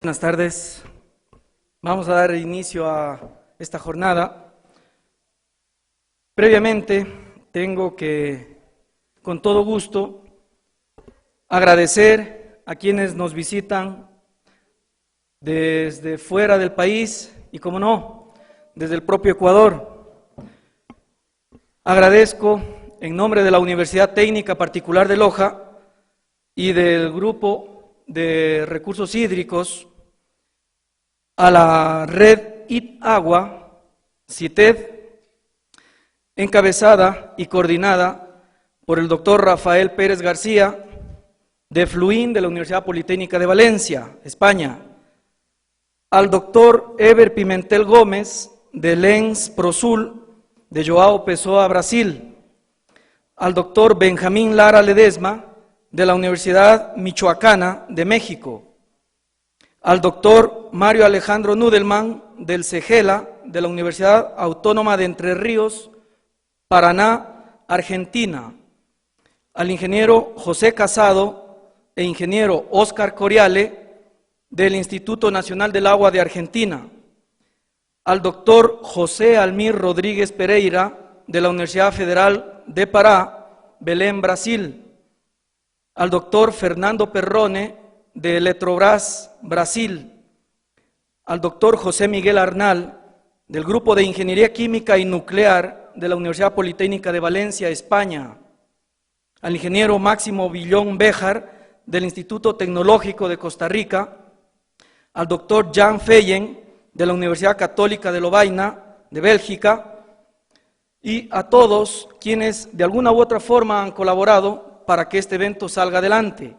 Buenas tardes. Vamos a dar inicio a esta jornada. Previamente, tengo que, con todo gusto, agradecer a quienes nos visitan desde fuera del país y, como no, desde el propio Ecuador. Agradezco en nombre de la Universidad Técnica Particular de Loja y del Grupo de Recursos Hídricos a la red IPAGUA, CITED, encabezada y coordinada por el doctor Rafael Pérez García, de Fluín, de la Universidad Politécnica de Valencia, España, al doctor Eber Pimentel Gómez, de Lens Prosul, de João Pessoa, Brasil, al doctor Benjamín Lara Ledesma, de la Universidad Michoacana de México, al doctor Mario Alejandro Nudelman, del CEGELA, de la Universidad Autónoma de Entre Ríos, Paraná, Argentina, al ingeniero José Casado e ingeniero Óscar Coriale, del Instituto Nacional del Agua de Argentina, al doctor José Almir Rodríguez Pereira, de la Universidad Federal de Pará, Belém, Brasil, al doctor Fernando Perrone, de Eletrobras, Brasil, al doctor José Miguel Arnal, del Grupo de Ingeniería Química y Nuclear de la Universidad Politécnica de Valencia, España, al ingeniero Máximo Villón Béjar, del Instituto Tecnológico de Costa Rica, al doctor Jan Feyen, de la Universidad Católica de Lovaina, de Bélgica, y a todos quienes de alguna u otra forma han colaborado para que este evento salga adelante.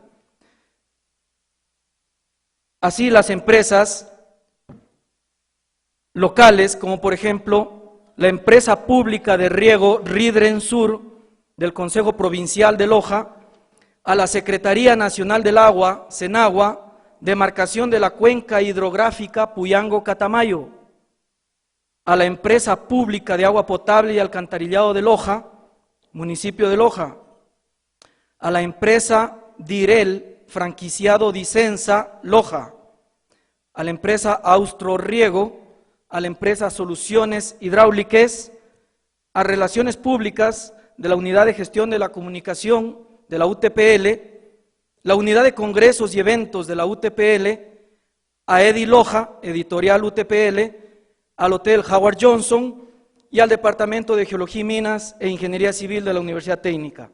Así las empresas locales, como por ejemplo la empresa pública de riego Ridren Sur del Consejo Provincial de Loja, a la Secretaría Nacional del Agua, Senagua, demarcación de la cuenca hidrográfica Puyango-Catamayo, a la empresa pública de agua potable y alcantarillado de Loja, municipio de Loja, a la empresa Direl, franquiciado Dicenza, Loja, a la empresa Austro Riego, a la empresa Soluciones Hidráulicas, a Relaciones Públicas de la Unidad de Gestión de la Comunicación de la UTPL, la Unidad de Congresos y Eventos de la UTPL, a Edi Loja, Editorial UTPL, al Hotel Howard Johnson y al Departamento de Geología y Minas e Ingeniería Civil de la Universidad Técnica.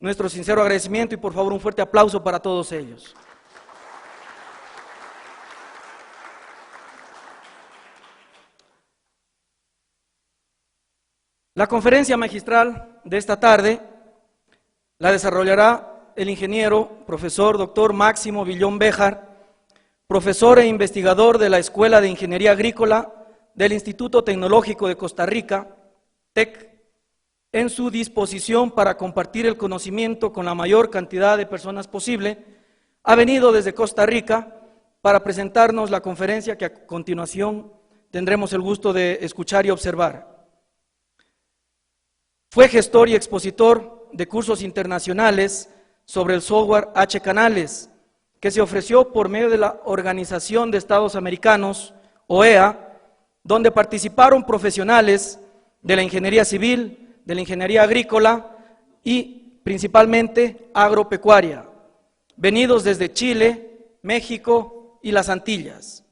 Nuestro sincero agradecimiento y por favor un fuerte aplauso para todos ellos. La conferencia magistral de esta tarde la desarrollará el ingeniero, profesor doctor Máximo Villón Béjar, profesor e investigador de la Escuela de Ingeniería Agrícola del Instituto Tecnológico de Costa Rica, TEC, en su disposición para compartir el conocimiento con la mayor cantidad de personas posible, ha venido desde Costa Rica para presentarnos la conferencia que a continuación tendremos el gusto de escuchar y observar. Fue gestor y expositor de cursos internacionales sobre el software H-Canales, que se ofreció por medio de la Organización de Estados Americanos, OEA, donde participaron profesionales de la ingeniería civil, de la ingeniería agrícola y principalmente agropecuaria, venidos desde Chile, México y las Antillas.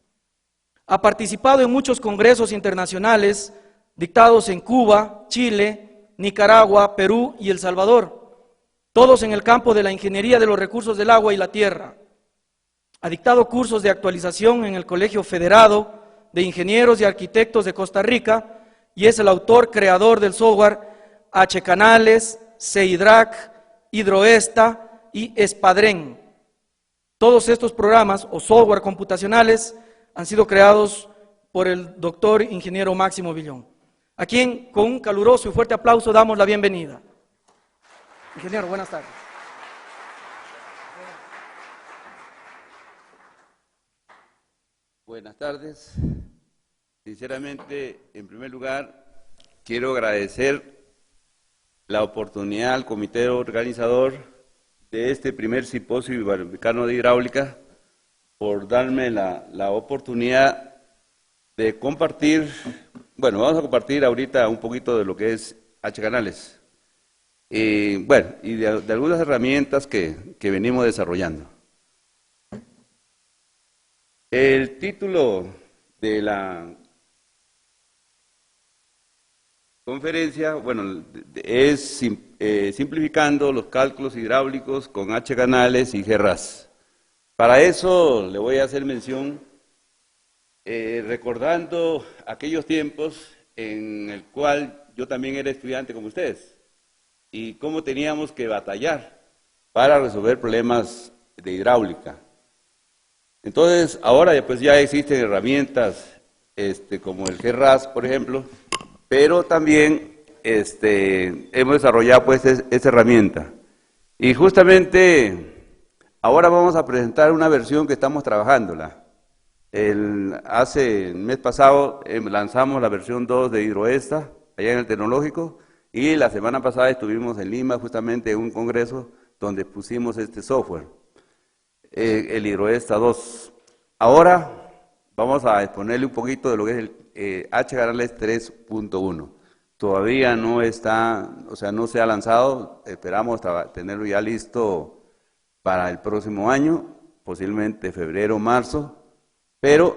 Ha participado en muchos congresos internacionales dictados en Cuba, Chile, Nicaragua, Perú y El Salvador, todos en el campo de la ingeniería de los recursos del agua y la tierra. Ha dictado cursos de actualización en el Colegio Federado de Ingenieros y Arquitectos de Costa Rica y es el autor creador del software H-Canales, CEHIDRAC, Hidroesta y Espadren. Todos estos programas o software computacionales han sido creados por el doctor ingeniero Máximo Villón, a quien con un caluroso y fuerte aplauso damos la bienvenida. Ingeniero, buenas tardes. Buenas tardes. Sinceramente, en primer lugar, quiero agradecer la oportunidad al comité organizador de este primer simposio iberoamericano de hidráulica por darme la oportunidad de compartir, bueno, vamos a compartir ahorita un poquito de lo que es H-Canales. Bueno, y de algunas herramientas que venimos desarrollando. El título de la conferencia, bueno, es simplificando los cálculos hidráulicos con H-Canales y GRAS. Para eso le voy a hacer mención, recordando aquellos tiempos en el cual yo también era estudiante como ustedes, y cómo teníamos que batallar para resolver problemas de hidráulica. Entonces, ahora pues ya existen herramientas como el GRAS, por ejemplo, pero también hemos desarrollado pues esa herramienta. Y justamente ahora vamos a presentar una versión que estamos trabajándola. Hace el mes pasado lanzamos la versión 2 de Hidroesta, allá en el Tecnológico, y la semana pasada estuvimos en Lima justamente en un congreso donde pusimos este software, el Hidroesta 2. Ahora vamos a exponerle un poquito de lo que es el H-Canales 3.1. Todavía no está, o sea, no se ha lanzado, esperamos tenerlo ya listo para el próximo año, posiblemente febrero o marzo, pero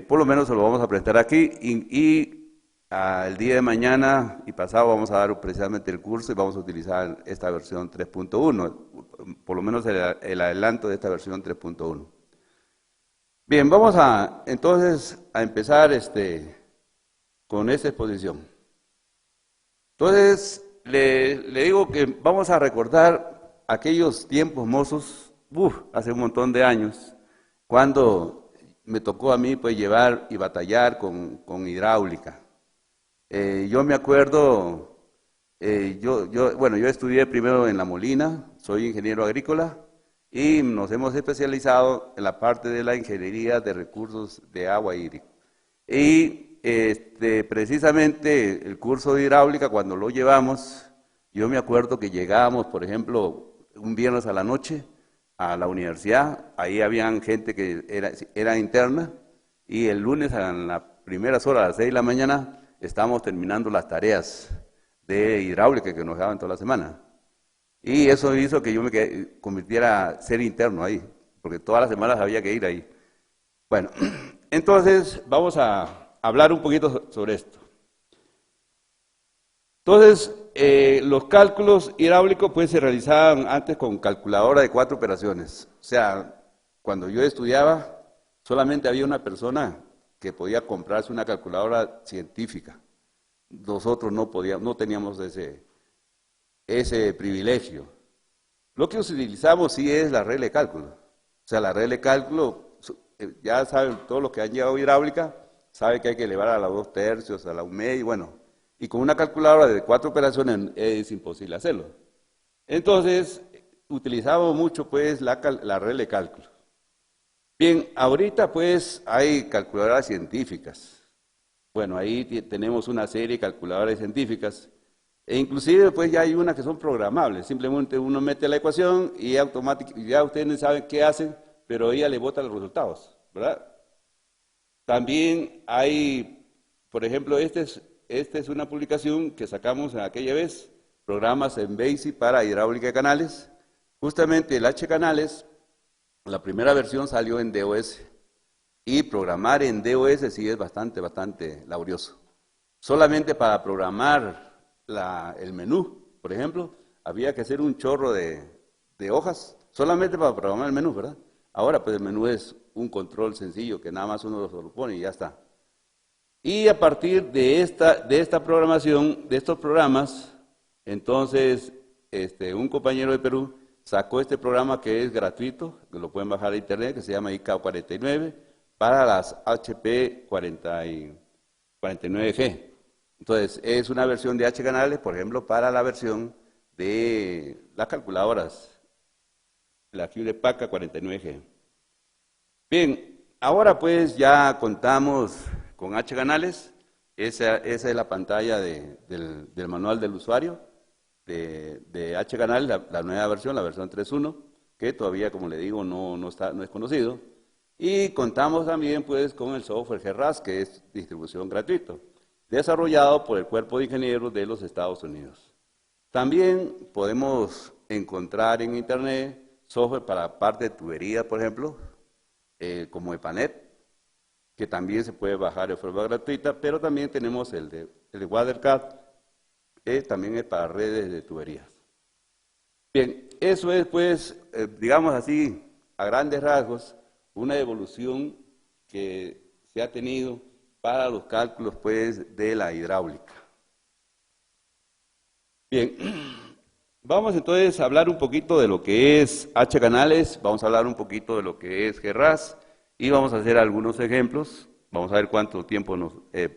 por lo menos se lo vamos a presentar aquí y el día de mañana y pasado vamos a dar precisamente el curso y vamos a utilizar esta versión 3.1, por lo menos el adelanto de esta versión 3.1. Bien, vamos entonces a empezar con esta exposición. Entonces, le digo que vamos a recordar aquellos tiempos mozos, hace un montón de años, cuando me tocó a mí pues llevar y batallar con hidráulica. Yo me acuerdo, bueno, yo estudié primero en La Molina, soy ingeniero agrícola y nos hemos especializado en la parte de la ingeniería de recursos de agua hídrica. Y precisamente el curso de hidráulica, cuando lo llevamos, yo me acuerdo que llegábamos, por ejemplo, un viernes a la noche a la universidad, ahí habían gente que era interna, y el lunes a las primeras horas, a las 6 de la mañana, estábamos terminando las tareas de hidráulica que nos daban toda la semana. Y eso hizo que yo me convirtiera a ser interno ahí, porque todas las semanas había que ir ahí. Bueno, entonces vamos a hablar un poquito sobre esto. Entonces, los cálculos hidráulicos pues se realizaban antes con calculadora de 4 operaciones. O sea, cuando yo estudiaba, solamente había una persona que podía comprarse una calculadora científica. Nosotros no teníamos ese privilegio. Lo que utilizamos sí es la regla de cálculo. O sea, la regla de cálculo, ya saben, todos los que han llevado hidráulica, saben que hay que elevar a la 2/3, a la 1/2, bueno, y con una calculadora de 4 operaciones es imposible hacerlo. Entonces, utilizamos mucho pues la regla de cálculo. Bien, ahorita pues hay calculadoras científicas. Bueno, ahí tenemos una serie de calculadoras científicas, e inclusive pues ya hay unas que son programables, simplemente uno mete la ecuación y automáticamente, ya ustedes saben qué hacen, pero ella le bota los resultados, ¿verdad? También hay, por ejemplo, esta es una publicación que sacamos en aquella vez, programas en BASIC para hidráulica de canales. Justamente el H-Canales, la primera versión salió en DOS, y programar en DOS sí es bastante laborioso. Solamente para programar el menú, por ejemplo, había que hacer un chorro de hojas, solamente para programar el menú, ¿verdad? Ahora pues el menú es un control sencillo que nada más uno lo pone y ya está. Y a partir de esta programación, de estos programas, entonces un compañero de Perú sacó este programa que es gratuito, que lo pueden bajar a internet, que se llama IK49, para las HP 49G. Entonces, es una versión de H-Canales, por ejemplo, para la versión de las calculadoras, la Hewlett Packard 49G. Bien, ahora pues ya contamos con H-Canales. Esa es la pantalla del manual del usuario de H-Canales, la nueva versión, la versión 3.1, que todavía, como le digo, no es conocido. Y contamos también pues con el software GERAS, que es distribución gratuita, desarrollado por el Cuerpo de Ingenieros de los Estados Unidos. También podemos encontrar en Internet software para parte de tubería, por ejemplo, como EPANET, que también se puede bajar de forma gratuita, pero también tenemos el de WaterCat, que también es para redes de tuberías. Bien, eso es pues, digamos así, a grandes rasgos, una evolución que se ha tenido para los cálculos pues de la hidráulica. Bien, vamos entonces a hablar un poquito de lo que es H-canales, vamos a hablar un poquito de lo que es GERAS y vamos a hacer algunos ejemplos. Vamos a ver cuánto tiempo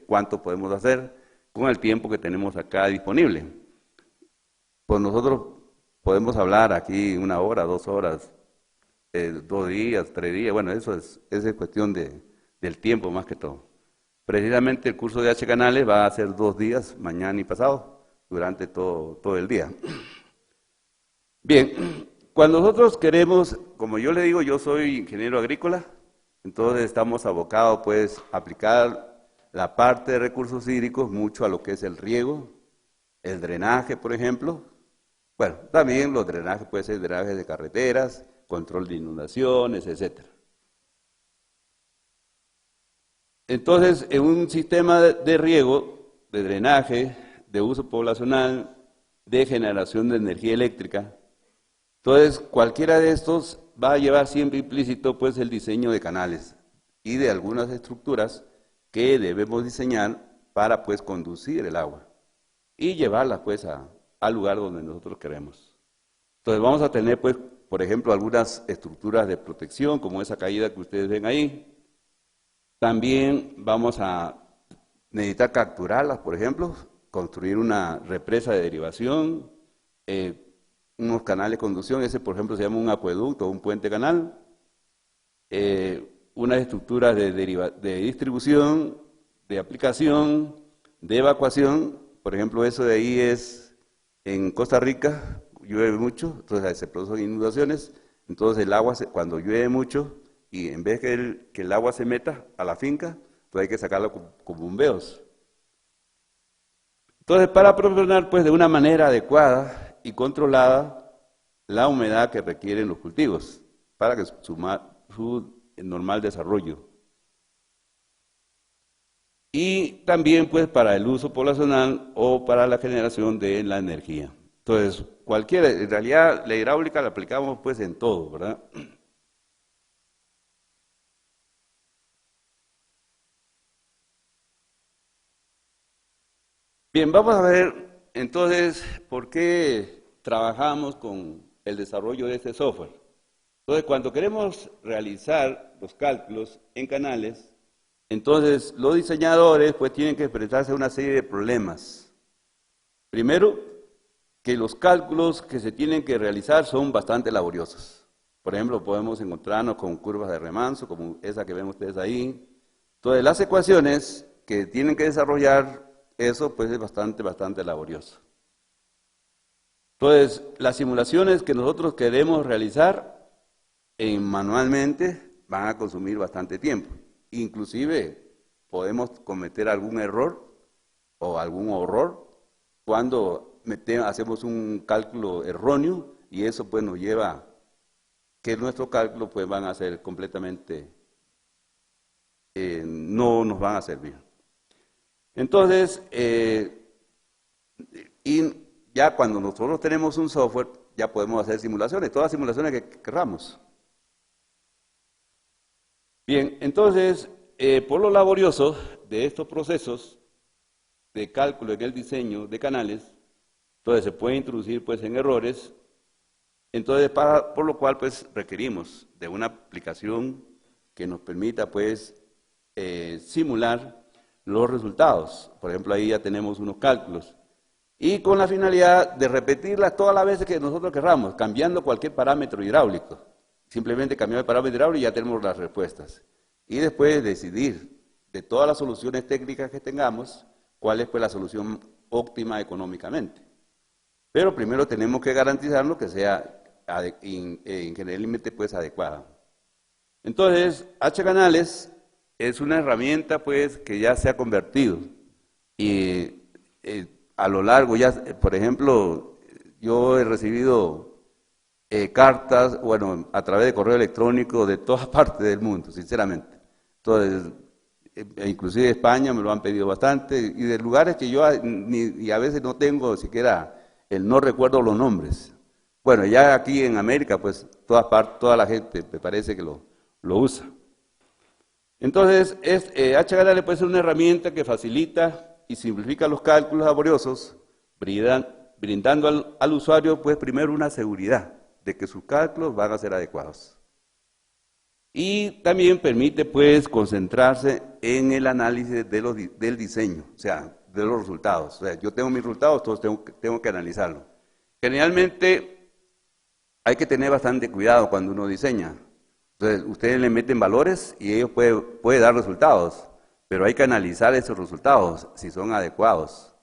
cuánto podemos hacer con el tiempo que tenemos acá disponible. Pues nosotros podemos hablar aquí 1 hora, 2 horas, 2 días, 3 días, bueno, eso es cuestión del tiempo más que todo. Precisamente el curso de H-canales va a ser 2 días, mañana y pasado, durante todo el día. Bien, cuando nosotros queremos, como yo le digo, yo soy ingeniero agrícola, entonces estamos abocados pues a aplicar la parte de recursos hídricos mucho a lo que es el riego, el drenaje, por ejemplo. Bueno, también los drenajes pueden ser drenajes de carreteras, control de inundaciones, etc. Entonces, en un sistema de riego, de drenaje, de uso poblacional, de generación de energía eléctrica, entonces cualquiera de estos va a llevar siempre implícito pues el diseño de canales y de algunas estructuras que debemos diseñar para pues conducir el agua y llevarla pues al lugar donde nosotros queremos. Entonces vamos a tener pues, por ejemplo, algunas estructuras de protección como esa caída que ustedes ven ahí. También vamos a necesitar capturarlas, por ejemplo, construir una represa de derivación, unos canales de conducción, ese por ejemplo se llama un acueducto o un puente canal, unas estructuras de distribución, de aplicación, de evacuación, por ejemplo eso de ahí es en Costa Rica, llueve mucho, entonces se producen inundaciones, entonces el agua cuando llueve mucho y en vez que el agua se meta a la finca, entonces hay que sacarlo con bombeos. Entonces para proporcionar pues de una manera adecuada y controlada la humedad que requieren los cultivos para que su normal desarrollo. Y también pues para el uso poblacional o para la generación de la energía. Entonces, en realidad la hidráulica la aplicamos pues en todo, ¿verdad? Bien, vamos a ver entonces por qué trabajamos con el desarrollo de este software. Entonces, cuando queremos realizar los cálculos en canales, entonces los diseñadores pues tienen que enfrentarse a una serie de problemas. Primero, que los cálculos que se tienen que realizar son bastante laboriosos. Por ejemplo, podemos encontrarnos con curvas de remanso, como esa que ven ustedes ahí. Entonces, las ecuaciones que tienen que desarrollar, eso pues es bastante laborioso. Entonces, las simulaciones que nosotros queremos realizar manualmente van a consumir bastante tiempo. Inclusive podemos cometer algún error o algún horror cuando hacemos un cálculo erróneo y eso pues nos lleva a que nuestros cálculos pues van a ser completamente, no nos van a servir. Entonces, y ya cuando nosotros tenemos un software, ya podemos hacer simulaciones, todas las simulaciones que queramos. Bien, entonces, por lo laborioso de estos procesos de cálculo en el diseño de canales, entonces se puede introducir pues en errores, entonces por lo cual pues requerimos de una aplicación que nos permita pues simular los resultados. Por ejemplo, ahí ya tenemos unos cálculos. Y con la finalidad de repetirlas todas las veces que nosotros querramos, cambiando cualquier parámetro hidráulico. Simplemente cambiar el parámetro hidráulico y ya tenemos las respuestas. Y después decidir de todas las soluciones técnicas que tengamos, cuál es pues la solución óptima económicamente. Pero primero tenemos que garantizarnos que sea generalmente pues adecuada. Entonces, H-canales es una herramienta pues que ya se ha convertido y a lo largo ya, por ejemplo, yo he recibido cartas, bueno, a través de correo electrónico de todas partes del mundo, sinceramente. Entonces, inclusive de España me lo han pedido bastante y de lugares que yo y a veces no tengo siquiera no recuerdo los nombres. Bueno, ya aquí en América, pues toda la gente me parece que lo usa. Entonces, H-canales puede ser una herramienta que facilita y simplifica los cálculos laboriosos, brindando al usuario, pues, primero una seguridad de que sus cálculos van a ser adecuados. Y también permite, pues, concentrarse en el análisis del diseño, o sea, de los resultados. O sea, yo tengo mis resultados, todos tengo que analizarlos. Generalmente, hay que tener bastante cuidado cuando uno diseña. Entonces, ustedes le meten valores y ellos puede dar resultados, pero hay que analizar esos resultados, si son adecuados.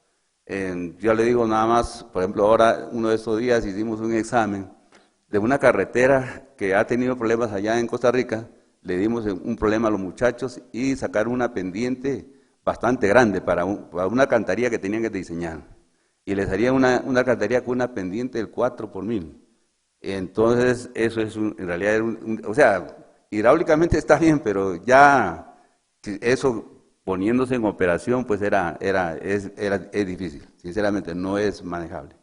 Yo le digo nada más, por ejemplo, ahora, uno de estos días hicimos un examen de una carretera que ha tenido problemas allá en Costa Rica, le dimos un problema a los muchachos y sacaron una pendiente bastante grande para una alcantarilla que tenían que diseñar. Y les haría una alcantarilla con una pendiente del 4 por 1000. Entonces, eso es en realidad, o sea, hidráulicamente está bien, pero ya eso poniéndose en operación, pues es difícil, sinceramente no es manejable.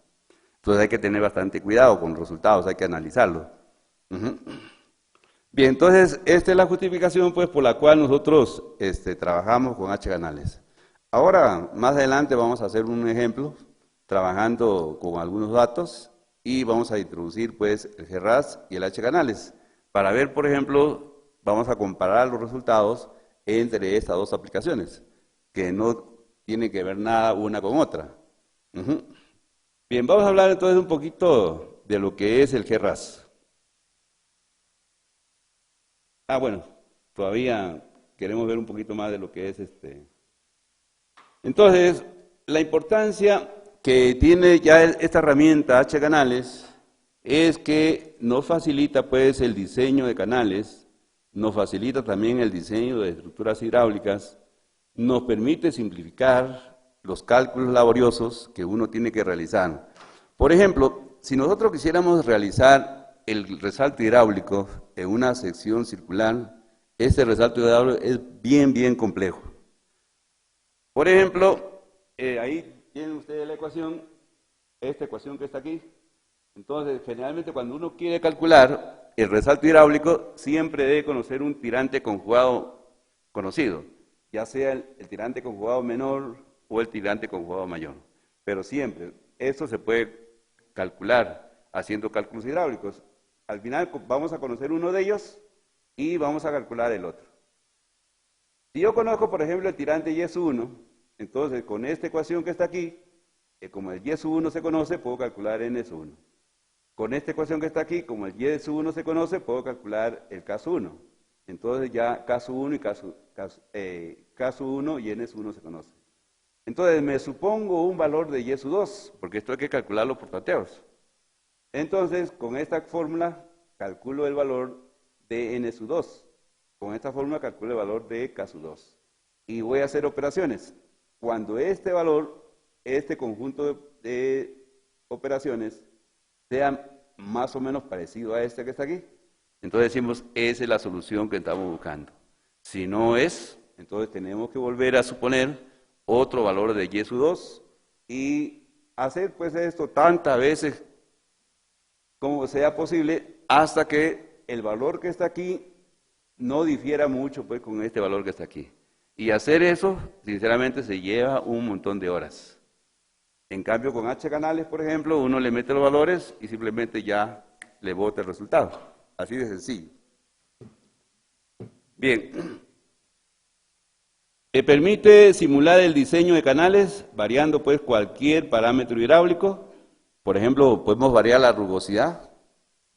Entonces hay que tener bastante cuidado con los resultados, hay que analizarlos. Bien, entonces esta es la justificación pues por la cual nosotros trabajamos con H-canales. Ahora, más adelante vamos a hacer un ejemplo, trabajando con algunos datos, y vamos a introducir pues el GRAS y el H-canales. Para ver, por ejemplo, vamos a comparar los resultados entre estas dos aplicaciones, que no tienen que ver nada una con otra. Bien, vamos a hablar entonces un poquito de lo que es el GRAS. Bueno, todavía queremos ver un poquito más de lo que es Entonces, la importancia que tiene ya esta herramienta H-canales es que nos facilita pues el diseño de canales, nos facilita también el diseño de estructuras hidráulicas, nos permite simplificar los cálculos laboriosos que uno tiene que realizar. Por ejemplo, si nosotros quisiéramos realizar el resalto hidráulico en una sección circular, este resalto hidráulico es bien complejo. Por ejemplo, ahí tienen ustedes la ecuación, esta ecuación que está aquí. Entonces, generalmente cuando uno quiere calcular el resalto hidráulico, siempre debe conocer un tirante conjugado conocido, ya sea el tirante conjugado menor o el tirante conjugado mayor. Pero siempre, esto se puede calcular haciendo cálculos hidráulicos. Al final vamos a conocer uno de ellos y vamos a calcular el otro. Si yo conozco, por ejemplo, el tirante Y sub 1, entonces con esta ecuación que está aquí, como el Y sub 1 se conoce, puedo calcular N sub 1. Con esta ecuación que está aquí, como el Y sub 1 se conoce, puedo calcular el K sub 1. Entonces ya K sub 1 y K sub 1 y N sub 1 se conocen. Entonces me supongo un valor de Y sub 2, porque esto hay que calcularlo por tanteos. Entonces, con esta fórmula calculo el valor de N sub 2. Con esta fórmula calculo el valor de K sub 2. Y voy a hacer operaciones. Cuando este valor, este conjunto de operaciones, sea más o menos parecido a este que está aquí, entonces decimos, esa es la solución que estamos buscando. Si no es, entonces tenemos que volver a suponer otro valor de Y sub 2 y hacer pues esto tantas veces como sea posible hasta que el valor que está aquí no difiera mucho pues con este valor que está aquí. Y hacer eso, sinceramente, se lleva un montón de horas. En cambio, con H-canales, por ejemplo, uno le mete los valores y simplemente ya le bota el resultado. Así de sencillo. Bien. Permite simular el diseño de canales variando pues cualquier parámetro hidráulico. Por ejemplo, podemos variar la rugosidad,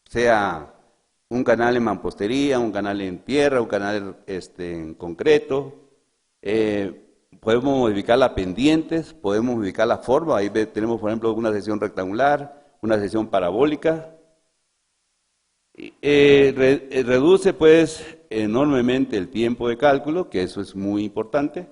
sea un canal en mampostería, un canal en tierra, un canal en concreto. Podemos modificar las pendientes, podemos modificar la forma. Ahí tenemos, por ejemplo, una sección rectangular, una sección parabólica. Reduce pues enormemente el tiempo de cálculo, que eso es muy importante,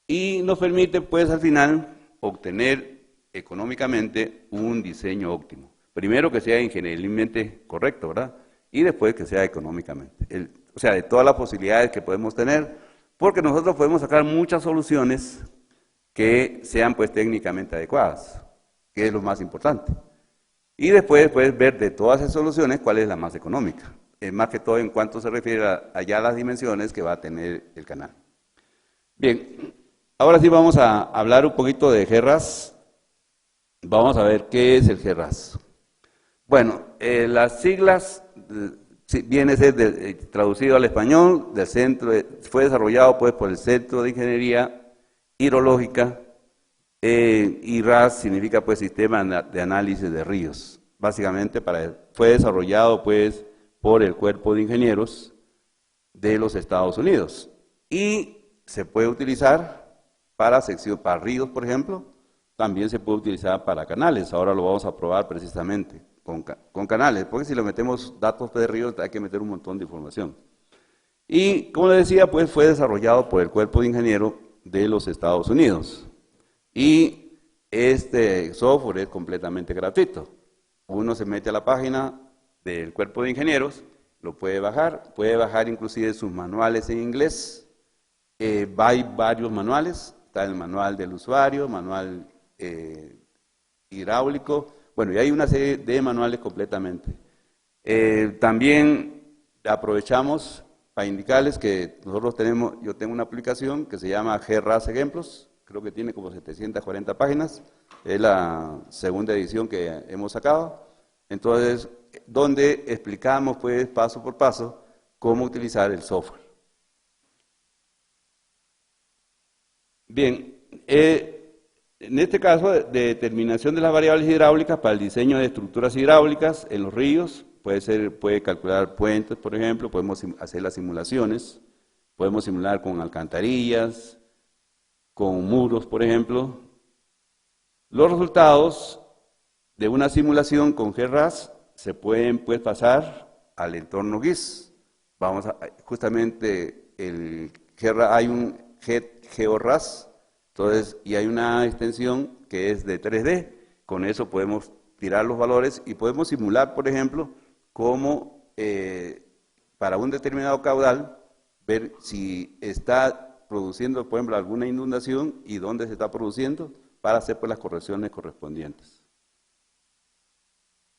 y nos permite pues al final obtener económicamente un diseño óptimo. Primero que sea ingenierilmente correcto, ¿verdad? Y después que sea económicamente. O sea, de todas las posibilidades que podemos tener, porque nosotros podemos sacar muchas soluciones que sean pues técnicamente adecuadas, que es lo más importante. Y después puedes ver de todas esas soluciones cuál es la más económica. Más que todo en cuanto se refiere a ya las dimensiones que va a tener el canal. Bien, ahora sí vamos a hablar un poquito de GERRAS. Vamos a ver qué es el GERRAS. Bueno, las siglas viene a ser traducido al español, fue desarrollado pues por el Centro de Ingeniería Hidrológica. Y RAS significa pues Sistema de Análisis de Ríos. Básicamente fue desarrollado pues por el Cuerpo de Ingenieros de los Estados Unidos. Y se puede utilizar para ríos, por ejemplo. También se puede utilizar para canales. Ahora lo vamos a probar precisamente con canales, porque si le metemos datos de ríos hay que meter un montón de información. Y como les decía, pues fue desarrollado por el Cuerpo de Ingenieros de los Estados Unidos. Y este software es completamente gratuito. Uno se mete a la página del Cuerpo de Ingenieros, lo puede bajar inclusive sus manuales en inglés. Hay varios manuales, está el manual del usuario, manual hidráulico, bueno, y hay una serie de manuales completamente. También aprovechamos para indicarles que yo tengo una aplicación que se llama GERRAS Ejemplos. Creo que tiene como 740 páginas, es la segunda edición que hemos sacado. Entonces, donde explicamos pues paso por paso cómo utilizar el software. Bien, en este caso de determinación de las variables hidráulicas para el diseño de estructuras hidráulicas en los ríos, puede calcular puentes, por ejemplo, podemos hacer las simulaciones, podemos simular con alcantarillas, con muros, por ejemplo. Los resultados de una simulación con GERRAS se pueden pues pasar al entorno GIS. Justamente hay un GeoRAS, entonces, y hay una extensión que es de 3D. Con eso podemos tirar los valores y podemos simular, por ejemplo, cómo para un determinado caudal, ver si está produciendo, por ejemplo, alguna inundación y dónde se está produciendo para hacer pues las correcciones correspondientes.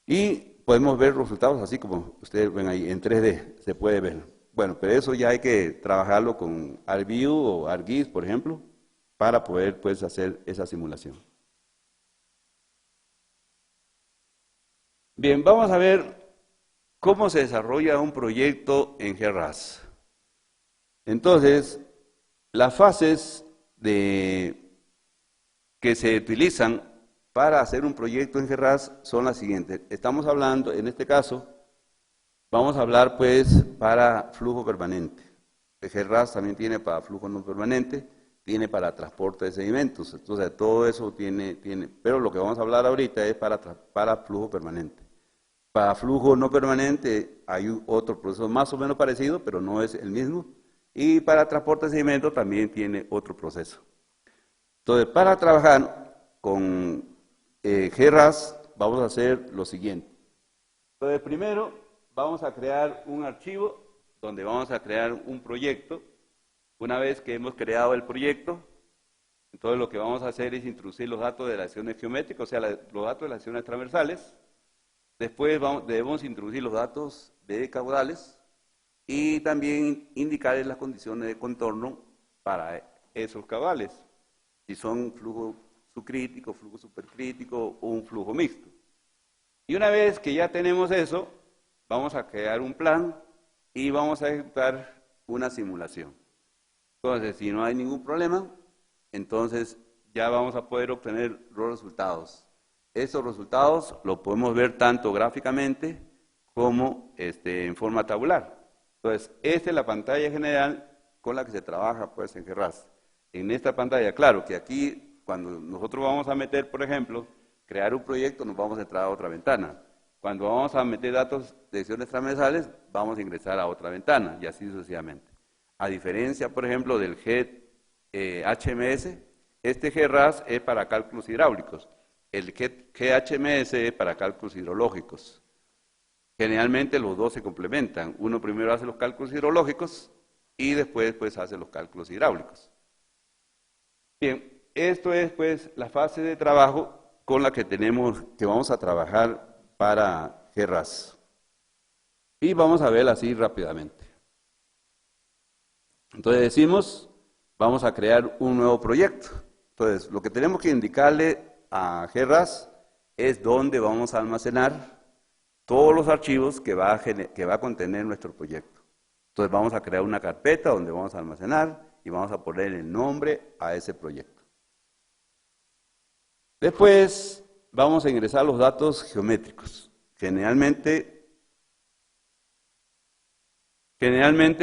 Y podemos ver resultados así como ustedes ven ahí, en 3D, se puede ver. Bueno, pero eso ya hay que trabajarlo con ArcView o ArcGIS, por ejemplo, para poder pues hacer esa simulación. Bien, vamos a ver cómo se desarrolla un proyecto en GERRAS. Entonces, las fases que se utilizan para hacer un proyecto en GERRAS son las siguientes. Estamos hablando, en este caso, vamos a hablar pues para flujo permanente. El GERRAS también tiene para flujo no permanente, tiene para transporte de sedimentos. Entonces, todo eso tiene, pero lo que vamos a hablar ahorita es para flujo permanente. Para flujo no permanente hay otro proceso más o menos parecido, pero no es el mismo. Y para transporte de sedimentos también tiene otro proceso. Entonces, para trabajar con GERRAS vamos a hacer lo siguiente. Entonces, primero vamos a crear un archivo donde vamos a crear un proyecto. Una vez que hemos creado el proyecto, entonces lo que vamos a hacer es introducir los datos de las acciones geométricas, o sea, los datos de las acciones transversales. Después debemos introducir los datos de caudales y también indicar las condiciones de contorno para esos caudales, si son flujo subcrítico, flujo supercrítico o un flujo mixto. Y una vez que ya tenemos eso, vamos a crear un plan y vamos a ejecutar una simulación. Entonces, si no hay ningún problema, entonces ya vamos a poder obtener los resultados. Esos resultados los podemos ver tanto gráficamente como en forma tabular. Entonces, esta es la pantalla general con la que se trabaja pues, en GERRAS. En esta pantalla, claro que aquí, cuando nosotros vamos a meter, por ejemplo, crear un proyecto, nos vamos a entrar a otra ventana. Cuando vamos a meter datos de secciones transversales, vamos a ingresar a otra ventana, y así sucesivamente. A diferencia, por ejemplo, del GHMS, este GRAS es para cálculos hidráulicos, el GHMS es para cálculos hidrológicos. Generalmente los dos se complementan. Uno primero hace los cálculos hidrológicos y después pues hace los cálculos hidráulicos. Bien, esto es pues la fase de trabajo con la que vamos a trabajar para GRAS. Y vamos a verla así rápidamente. Entonces decimos, vamos a crear un nuevo proyecto. Entonces, lo que tenemos que indicarle a GRAS es dónde vamos a almacenar todos los archivos que va a contener nuestro proyecto. Entonces vamos a crear una carpeta donde vamos a almacenar y vamos a poner el nombre a ese proyecto. Después vamos a ingresar los datos geométricos. Generalmente,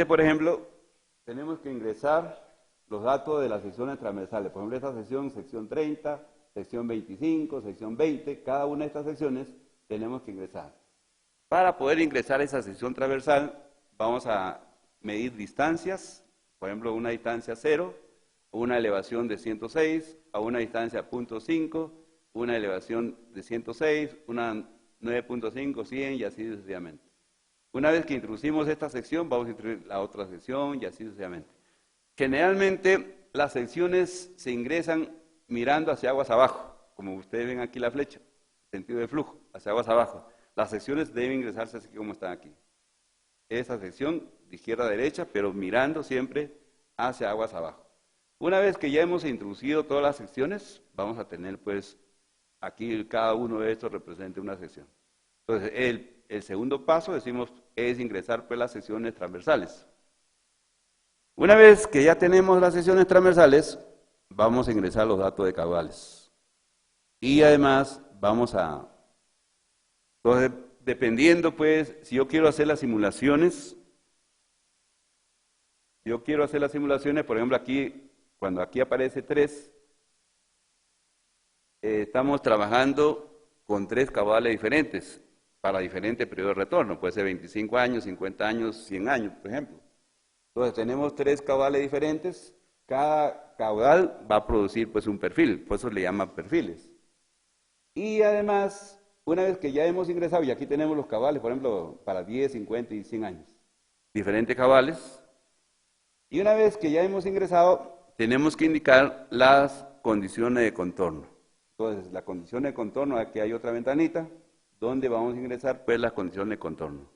por ejemplo, tenemos que ingresar los datos de las secciones transversales. Por ejemplo, esta sección 30, sección 25, sección 20, cada una de estas secciones tenemos que ingresar. Para poder ingresar a esa sección transversal, vamos a medir distancias, por ejemplo, una distancia 0, una elevación de 106, a una distancia 0.5, una elevación de 106, una 9.5, 100 y así sucesivamente. Una vez que introducimos esta sección, vamos a introducir la otra sección y así sucesivamente. Generalmente, las secciones se ingresan mirando hacia aguas abajo, como ustedes ven aquí la flecha, sentido de flujo, hacia aguas abajo. Las secciones deben ingresarse así como están aquí. Esa sección de izquierda a derecha, pero mirando siempre hacia aguas abajo. Una vez que ya hemos introducido todas las secciones, vamos a tener pues aquí cada uno de estos representa una sección. Entonces el segundo paso, decimos, es ingresar pues las secciones transversales. Una vez que ya tenemos las secciones transversales, vamos a ingresar los datos de caudales. Y además vamos a... Entonces, dependiendo pues, si yo quiero hacer las simulaciones, por ejemplo aquí, cuando aquí aparece 3, estamos trabajando con 3 caudales diferentes, para diferentes periodos de retorno, puede ser 25 años, 50 años, 100 años, por ejemplo. Entonces tenemos 3 caudales diferentes, cada caudal va a producir pues un perfil, por eso le llaman perfiles. Y además, una vez que ya hemos ingresado, y aquí tenemos los cabales, por ejemplo, para 10, 50 y 100 años, diferentes cabales, y una vez que ya hemos ingresado, tenemos que indicar las condiciones de contorno. Entonces, la condición de contorno, aquí hay otra ventanita, donde vamos a ingresar pues las condiciones de contorno.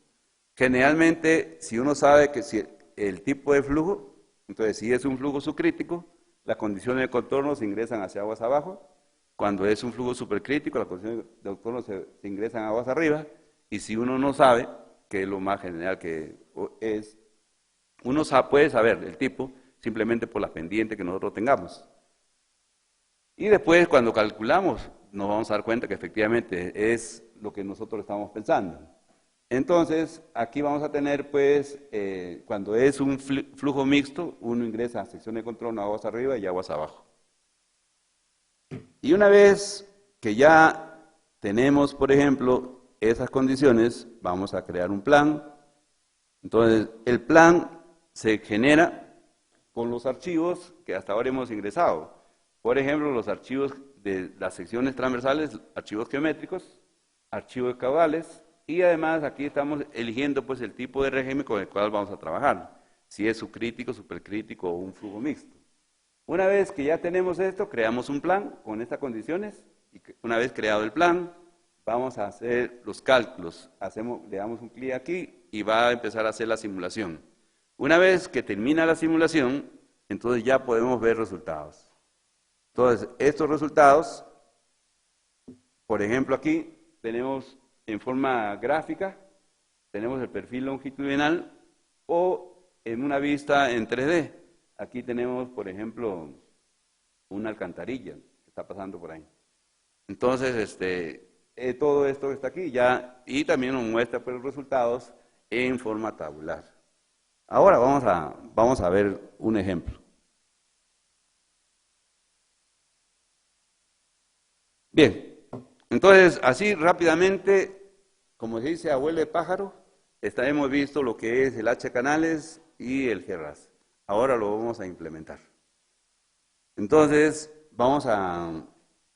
Generalmente, si uno sabe que si el tipo de flujo, entonces si es un flujo subcrítico, las condiciones de contorno se ingresan hacia aguas abajo. Cuando es un flujo supercrítico, las condiciones de contorno se ingresan aguas arriba. Y si uno no sabe, que es lo más general que es, uno puede saber el tipo simplemente por las pendientes que nosotros tengamos. Y después, cuando calculamos, nos vamos a dar cuenta que efectivamente es lo que nosotros estamos pensando. Entonces, aquí vamos a tener, pues, cuando es un flujo mixto, uno ingresa a sección de contorno, aguas arriba y aguas abajo. Y una vez que ya tenemos, por ejemplo, esas condiciones, vamos a crear un plan. Entonces, el plan se genera con los archivos que hasta ahora hemos ingresado. Por ejemplo, los archivos de las secciones transversales, archivos geométricos, archivos de caudales, y además aquí estamos eligiendo pues el tipo de régimen con el cual vamos a trabajar, si es subcrítico, supercrítico o un flujo mixto. Una vez que ya tenemos esto, creamos un plan con estas condiciones, y una vez creado el plan, vamos a hacer los cálculos. Le damos un clic aquí y va a empezar a hacer la simulación. Una vez que termina la simulación, entonces ya podemos ver resultados. Entonces, estos resultados, por ejemplo aquí, tenemos en forma gráfica, tenemos el perfil longitudinal o en una vista en 3D. Aquí tenemos, por ejemplo, una alcantarilla que está pasando por ahí. Entonces, todo esto está aquí ya y también nos muestra pues, los resultados en forma tabular. Ahora vamos a ver un ejemplo. Bien, Entonces, así rápidamente, como se dice abuelo de pájaro, hemos visto lo que es el H canales y el GRAS. Ahora lo vamos a implementar. Entonces, vamos a,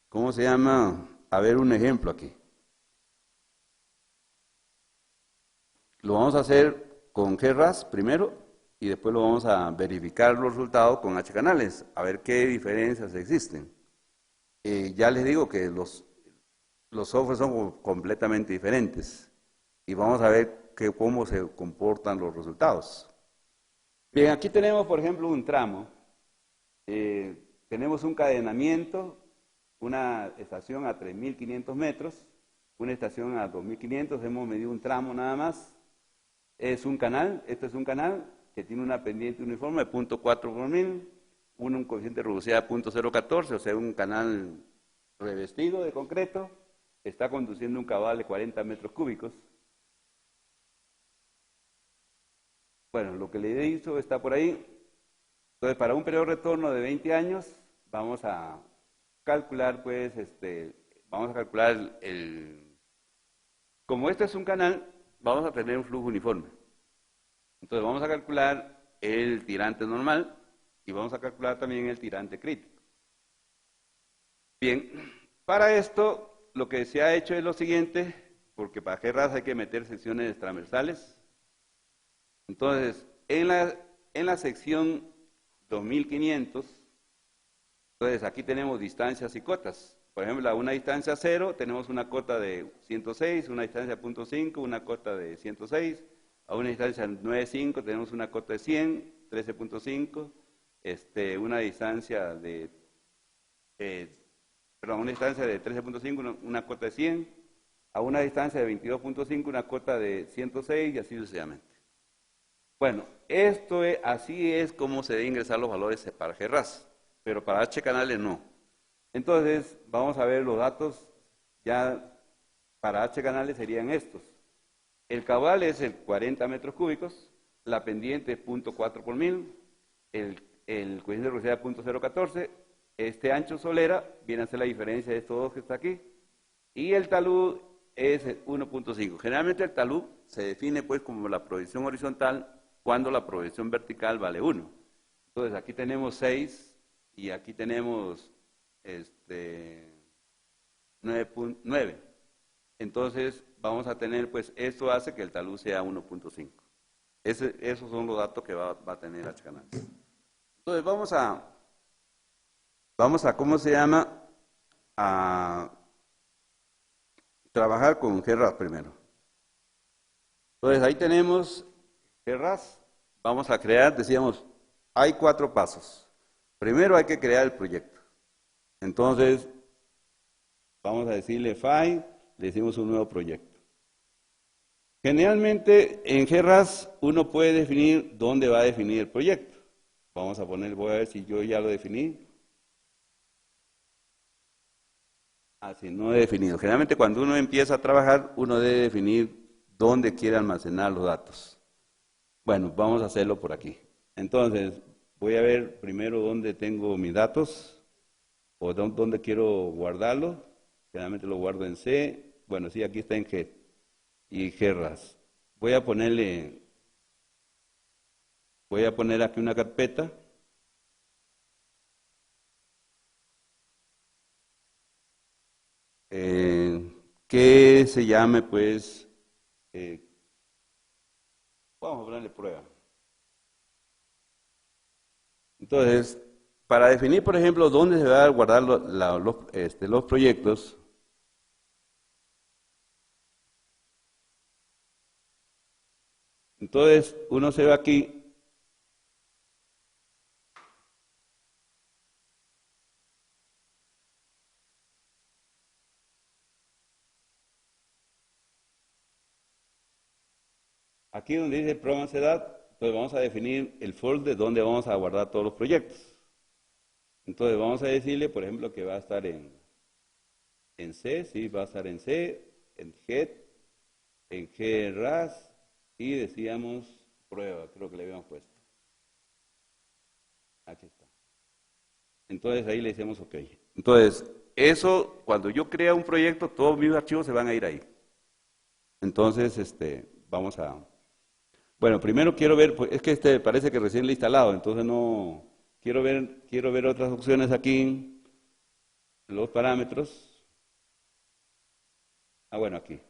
¿cómo se llama? A ver un ejemplo aquí. Lo vamos a hacer con GRAS primero y después lo vamos a verificar los resultados con H canales, a ver qué diferencias existen. Ya les digo que los softwares son completamente diferentes y vamos a ver cómo se comportan los resultados. Bien, aquí tenemos, por ejemplo, un tramo. Tenemos un cadenamiento, una estación a 3.500 metros, una estación a 2.500, hemos medido un tramo nada más. Es un canal, esto es un canal que tiene una pendiente uniforme de 0.4 por mil, un coeficiente de rugosidad de 0.014, o sea, un canal revestido de concreto, está conduciendo un cabal de 40 metros cúbicos. Bueno, lo que le he dicho está por ahí. Entonces, para un periodo de retorno de 20 años, vamos a calcular, pues, vamos a calcular como este es un canal, vamos a tener un flujo uniforme. Entonces, vamos a calcular el tirante normal y vamos a calcular también el tirante crítico. Bien, para esto, lo que se ha hecho es lo siguiente, porque para GRAS hay que meter secciones transversales. Entonces, en la sección 2500, entonces aquí tenemos distancias y cotas. Por ejemplo, a una distancia 0 tenemos una cota de 106, una distancia 0.5, una cota de 106. A una distancia 9.5 tenemos una cota de 100, 13.5. Una distancia de, una distancia de 13.5, una cota de 100. A una distancia de 22.5, una cota de 106 y así sucesivamente. Bueno, así es como se deben ingresar los valores para GRAS, pero para H canales no. Entonces, vamos a ver los datos ya para H canales serían estos. El caudal es el 40 metros cúbicos, la pendiente es 0.4 por mil, el coeficiente de rugosidad es 0.014, este ancho solera viene a ser la diferencia de estos dos que está aquí, y el talud es 1.5. Generalmente el talud se define pues como la proyección horizontal cuando la proyección vertical vale 1. Entonces aquí tenemos 6 y aquí tenemos 9.9. Entonces vamos a tener, pues esto hace que el talud sea 1.5. Esos son los datos que va a tener H canales. Entonces vamos a ¿cómo se llama? A trabajar con GRAS primero. Entonces ahí tenemos GRAS. Vamos a crear, decíamos, hay 4 pasos. Primero hay que crear el proyecto. Entonces, vamos a decirle file, le decimos un nuevo proyecto. Generalmente en GRAS uno puede definir dónde va a definir el proyecto. Vamos a poner, voy a ver si yo ya lo definí. Así, no he definido. Generalmente cuando uno empieza a trabajar, uno debe definir dónde quiere almacenar los datos. Bueno, vamos a hacerlo por aquí. Entonces, voy a ver primero dónde tengo mis datos o dónde quiero guardarlos. Generalmente lo guardo en C. Bueno, sí, aquí está en G y GRAS. Voy a poner aquí una carpeta. Que se llame, pues, vamos a ponerle prueba. Entonces, para definir, por ejemplo, dónde se van a guardar los proyectos, entonces uno se ve aquí. Aquí donde dice programa ansiedad, pues vamos a definir el folder donde vamos a guardar todos los proyectos. Entonces vamos a decirle, por ejemplo, que va a estar en C, sí, va a estar en C, en GET, en GRAS y decíamos prueba, creo que le habíamos puesto. Aquí está. Entonces ahí le decimos OK. Entonces, eso, cuando yo creo un proyecto, todos mis archivos se van a ir ahí. Entonces, vamos a... Bueno, primero quiero ver, pues, es que parece que recién lo he instalado, entonces no... Quiero ver otras opciones aquí, los parámetros. Ah, bueno, aquí.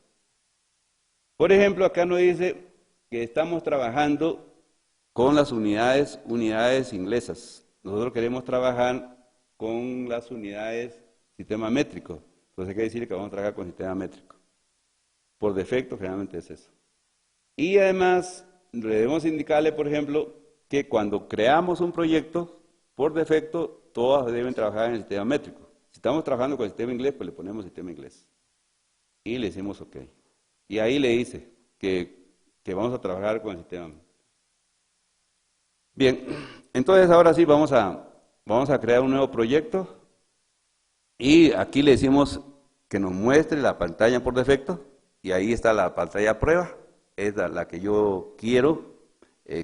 Por ejemplo, acá nos dice que estamos trabajando con las unidades inglesas. Nosotros queremos trabajar con las unidades sistema métrico. Entonces quiere decir que vamos a trabajar con sistema métrico. Por defecto, generalmente es eso. Y además, debemos indicarle, por ejemplo, que cuando creamos un proyecto, por defecto, todas deben trabajar en el sistema métrico. Si estamos trabajando con el sistema inglés, pues le ponemos sistema inglés. Y le decimos OK. Y ahí le dice que vamos a trabajar con el sistema. Bien, entonces ahora sí vamos a crear un nuevo proyecto. Y aquí le decimos que nos muestre la pantalla por defecto. Y ahí está la pantalla prueba. Es la que yo quiero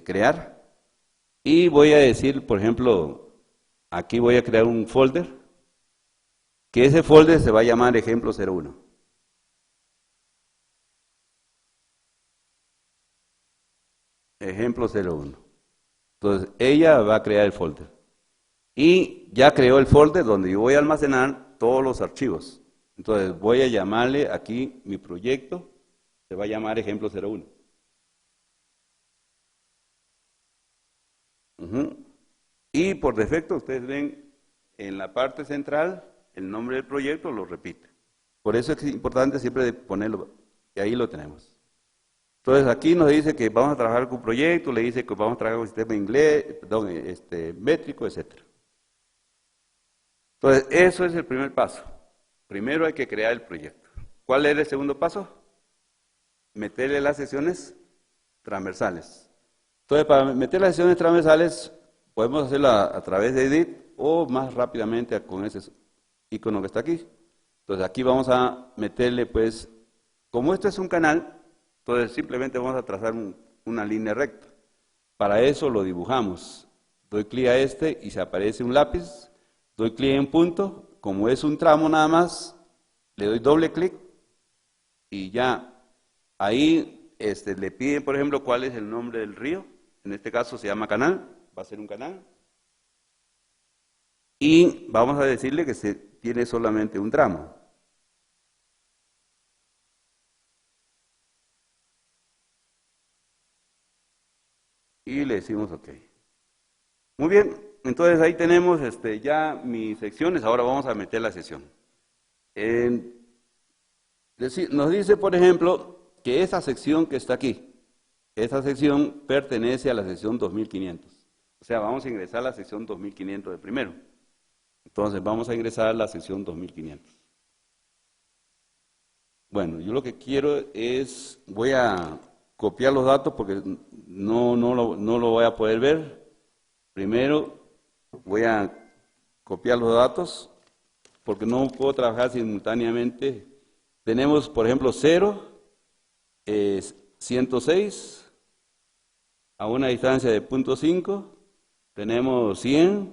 crear. Y voy a decir, por ejemplo, aquí voy a crear un folder, que ese folder se va a llamar ejemplo 01. Ejemplo 01. Entonces, ella va a crear el folder. Y ya creó el folder donde yo voy a almacenar todos los archivos. Entonces, voy a llamarle aquí mi proyecto, se va a llamar ejemplo 01. Y por defecto, ustedes ven en la parte central, el nombre del proyecto lo repite. Por eso es importante siempre ponerlo, y ahí lo tenemos. Entonces aquí nos dice que vamos a trabajar con un proyecto, le dice que vamos a trabajar con sistema inglés, perdón, métrico, etc. Entonces, eso es el primer paso. Primero hay que crear el proyecto. ¿Cuál es el segundo paso? Meterle las secciones transversales. Entonces, para meter las secciones transversales, podemos hacerlo a través de Edit o más rápidamente con ese icono que está aquí. Entonces, aquí vamos a meterle, pues, como esto es un canal, entonces simplemente vamos a trazar una línea recta. Para eso lo dibujamos. Doy clic a y se aparece un lápiz. Doy clic en punto. Como es un tramo nada más, le doy doble clic y ya ahí le piden, por ejemplo, cuál es el nombre del río. En este caso se llama canal, va a ser un canal. Y vamos a decirle que se tiene solamente un tramo. Y le decimos OK. Muy bien, entonces ahí tenemos ya mis secciones, ahora vamos a meter la sección. Nos dice, por ejemplo, que esa sección que está aquí, esa sección pertenece a la sección 2500. O sea, vamos a ingresar a la sección 2500 de primero. Entonces vamos a ingresar a la sección 2500. Bueno, yo lo que quiero es, voy a copiar los datos porque no lo voy a poder ver. Primero voy a copiar los datos porque no puedo trabajar simultáneamente. Tenemos, por ejemplo, 0, 106, a una distancia de 0.5, tenemos 100,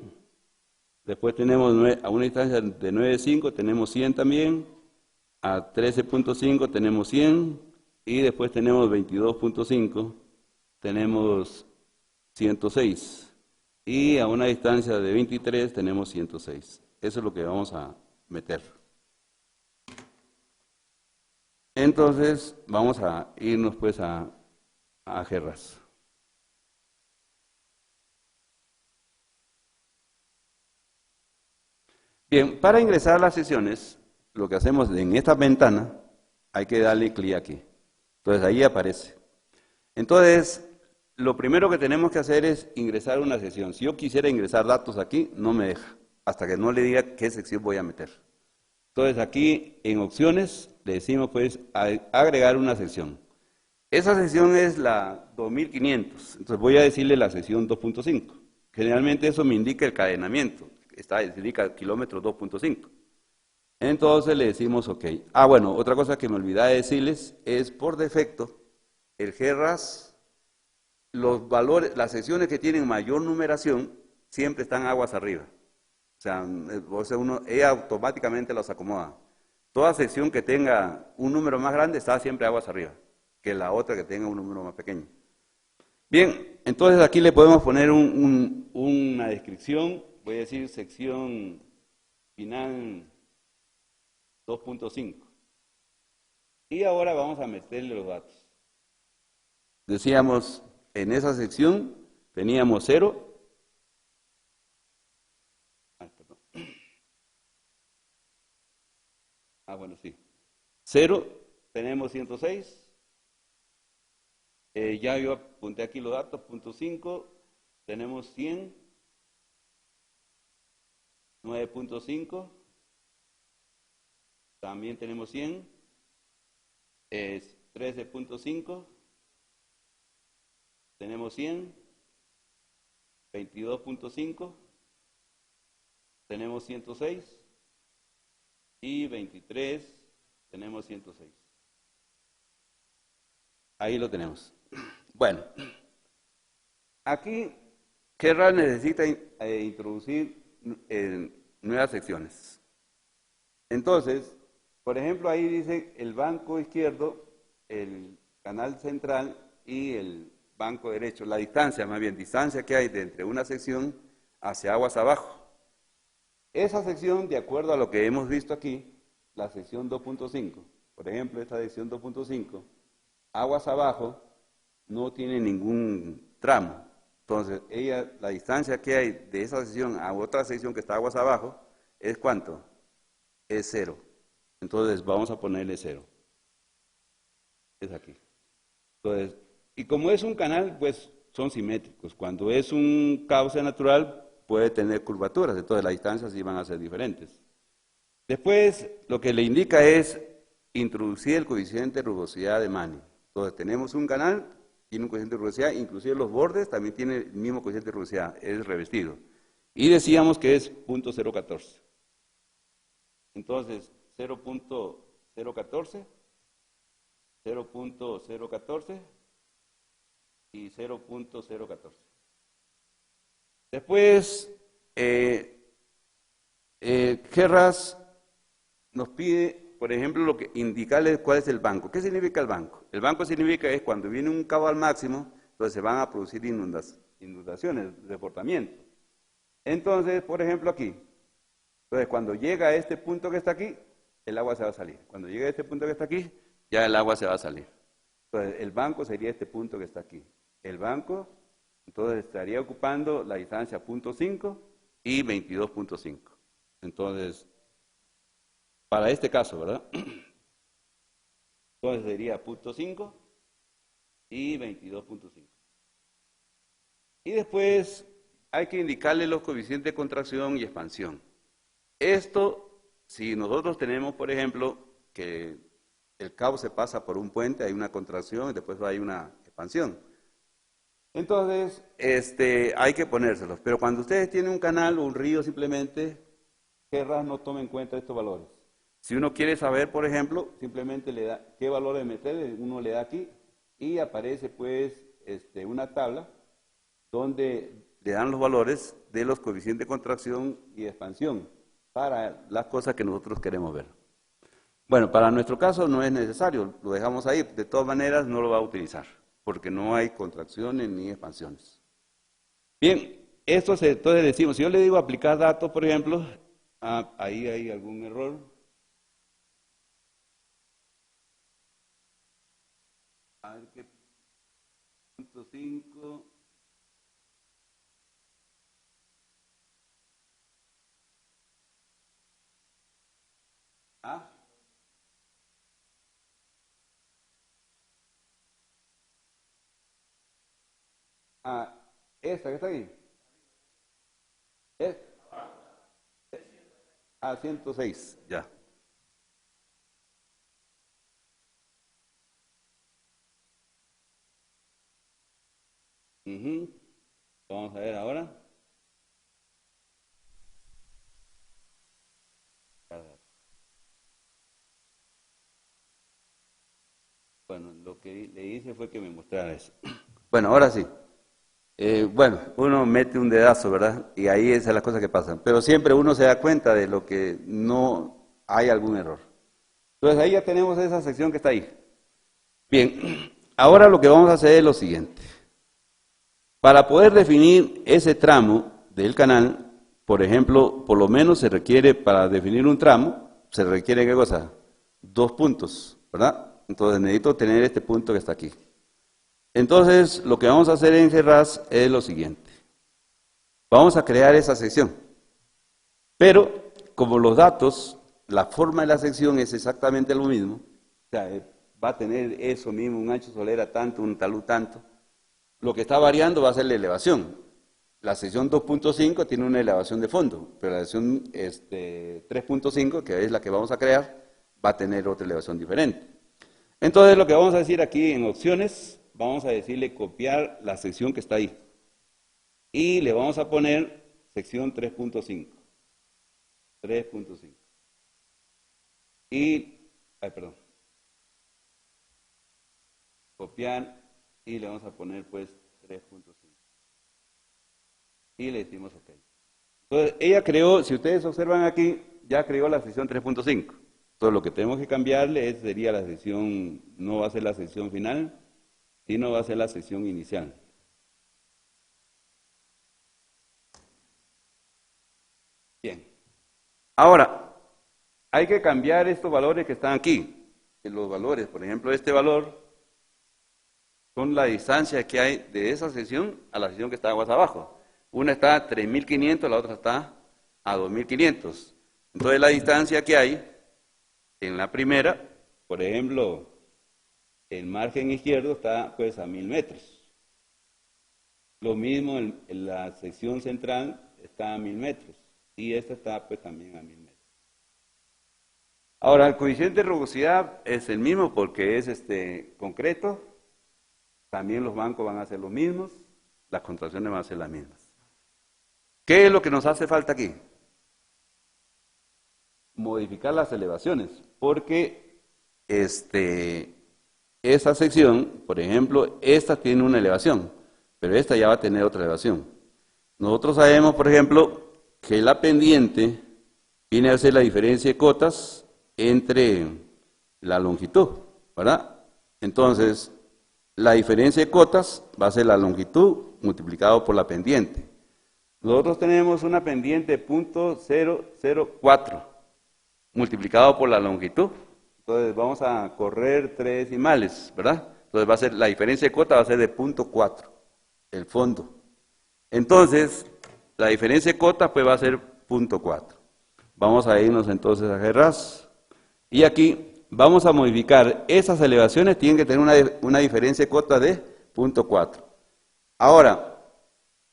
después tenemos a una distancia de 9.5, tenemos 100 también, a 13.5 tenemos 100, y después tenemos 22.5, tenemos 106. Y a una distancia de 23 tenemos 106. Eso es lo que vamos a meter. Entonces, vamos a irnos pues a GERRAS. Bien, para ingresar a las sesiones, lo que hacemos en esta ventana, hay que darle clic aquí. Entonces, ahí aparece. Entonces, lo primero que tenemos que hacer es ingresar una sesión. Si yo quisiera ingresar datos aquí, no me deja, hasta que no le diga qué sección voy a meter. Entonces aquí en opciones le decimos pues agregar una sección. Esa sección es la 2500, entonces voy a decirle la sección 2.5. Generalmente eso me indica el cadenamiento, indica kilómetro 2.5. Entonces le decimos OK. Ah, bueno, otra cosa que me olvidaba de decirles es por defecto el GERRAS, los valores, las secciones que tienen mayor numeración siempre están aguas arriba. O ella automáticamente los acomoda. Toda sección que tenga un número más grande está siempre aguas arriba, que la otra que tenga un número más pequeño. Bien, entonces aquí le podemos poner una descripción, voy a decir sección final 2.5. Y ahora vamos a meterle los datos. Decíamos, en esa sección teníamos 0. Bueno, sí. 0, tenemos 106. Ya yo apunté aquí los datos, punto 5, tenemos 100, 9.5, también tenemos 100, 13.5, tenemos 100, 22.5, tenemos 106 y 23, tenemos 106. Ahí lo tenemos. Bueno, aquí Kerra necesita introducir nuevas secciones. Entonces, por ejemplo, ahí dice el banco izquierdo, el canal central y el banco derecho. La distancia, más bien, distancia que hay de entre una sección hacia aguas abajo. Esa sección, de acuerdo a lo que hemos visto aquí, la sección 2.5, por ejemplo, esta sección 2.5, aguas abajo, no tiene ningún tramo. Entonces, la distancia que hay de esa sección a otra sección que está aguas abajo, ¿es cuánto? Es 0. Entonces, vamos a ponerle 0. Es aquí. Entonces, y como es un canal, pues son simétricos. Cuando es un cauce natural, puede tener curvaturas, entonces las distancias sí van a ser diferentes. Después, lo que le indica es introducir el coeficiente de rugosidad de Manning. Entonces, tenemos un canal, tiene un coeficiente de rugosidad, inclusive los bordes también tienen el mismo coeficiente de rugosidad, es revestido. Y decíamos que es 0.014. Entonces, 0.014, 0.014 y 0.014. Después, Kerras nos pide, por ejemplo, lo que indicarle cuál es el banco. ¿Qué significa el banco? El banco significa es cuando viene un cabo al máximo, entonces se van a producir inundaciones, desbordamiento. Entonces, por ejemplo, aquí, entonces cuando llega a este punto que está aquí, el agua se va a salir. Cuando llega a este punto que está aquí, ya el agua se va a salir. Entonces, el banco sería este punto que está aquí. El banco, entonces, estaría ocupando la distancia 0.5 y 22.5. Entonces, para este caso, ¿verdad? Entonces sería 0.5 y 22.5. Y después hay que indicarle los coeficientes de contracción y expansión. Esto, si nosotros tenemos, por ejemplo, que el cabo se pasa por un puente, hay una contracción y después hay una expansión. Entonces, hay que ponérselos. Pero cuando ustedes tienen un canal o un río, simplemente, Kerras no toma en cuenta estos valores. Si uno quiere saber, por ejemplo, simplemente le da qué valor de meter, uno le da aquí y aparece pues una tabla donde le dan los valores de los coeficientes de contracción y expansión para las cosas que nosotros queremos ver. Bueno, para nuestro caso no es necesario, lo dejamos ahí, de todas maneras no lo va a utilizar, porque no hay contracciones ni expansiones. Bien, entonces decimos, si yo le digo aplicar datos, por ejemplo, ahí hay algún error. A ver qué punto 5. Esta que está ahí. Es, 106, ya. Vamos a ver ahora. Bueno, lo que le hice fue que me mostrara eso. Bueno, ahora sí. Bueno, uno mete un dedazo, ¿verdad? Y ahí esas son las cosas que pasan. Pero siempre uno se da cuenta de lo que no hay algún error. Entonces ahí ya tenemos esa sección que está ahí. Bien, ahora lo que vamos a hacer es lo siguiente. Para poder definir ese tramo del canal, por ejemplo, por lo menos se requiere, para definir un tramo, se requiere, ¿qué cosa? 2 puntos, ¿verdad? Entonces necesito tener este punto que está aquí. Entonces, lo que vamos a hacer en GERAS es lo siguiente. Vamos a crear esa sección. Pero, como los datos, la forma de la sección es exactamente lo mismo, o sea, va a tener eso mismo, un ancho solera tanto, un talud tanto, lo que está variando va a ser la elevación. La sección 2.5 tiene una elevación de fondo, pero la sección 3.5, que es la que vamos a crear, va a tener otra elevación diferente. Entonces, lo que vamos a decir aquí en opciones, vamos a decirle copiar la sección que está ahí. Y le vamos a poner sección 3.5. 3.5. Perdón. Copiar y le vamos a poner pues 3.5. Y le decimos OK. Entonces, ella creó, si ustedes observan aquí, ya creó la sección 3.5. Entonces, lo que tenemos que cambiarle sería la sección, no va a ser la sección final, sino va a ser la sección inicial. Bien. Ahora, hay que cambiar estos valores que están aquí. Los valores, por ejemplo, este valor son la distancia que hay de esa sección a la sección que está más abajo. Una está a 3.500, la otra está a 2.500. Entonces, la distancia que hay en la primera, por ejemplo, el margen izquierdo está pues a 1.000 metros. Lo mismo en la sección central está a 1.000 metros. Y esta está pues también a 1.000 metros. Ahora, el coeficiente de rugosidad es el mismo porque es concreto. También los bancos van a ser los mismos. Las contracciones van a ser las mismas. ¿Qué es lo que nos hace falta aquí? Modificar las elevaciones. Porque esa sección, por ejemplo, esta tiene una elevación, pero esta ya va a tener otra elevación. Nosotros sabemos, por ejemplo, que la pendiente viene a ser la diferencia de cotas entre la longitud, ¿verdad? Entonces, la diferencia de cotas va a ser la longitud multiplicado por la pendiente. Nosotros tenemos una pendiente de 0.004 multiplicado por la longitud. Entonces vamos a correr 3 decimales, ¿verdad? Entonces va a ser, la diferencia de cota va a ser de 0.4, el fondo. Entonces, la diferencia de cota pues va a ser 0.4. Vamos a irnos entonces a GERAS. Y aquí vamos a modificar, esas elevaciones tienen que tener una diferencia de cota de 0.4. Ahora,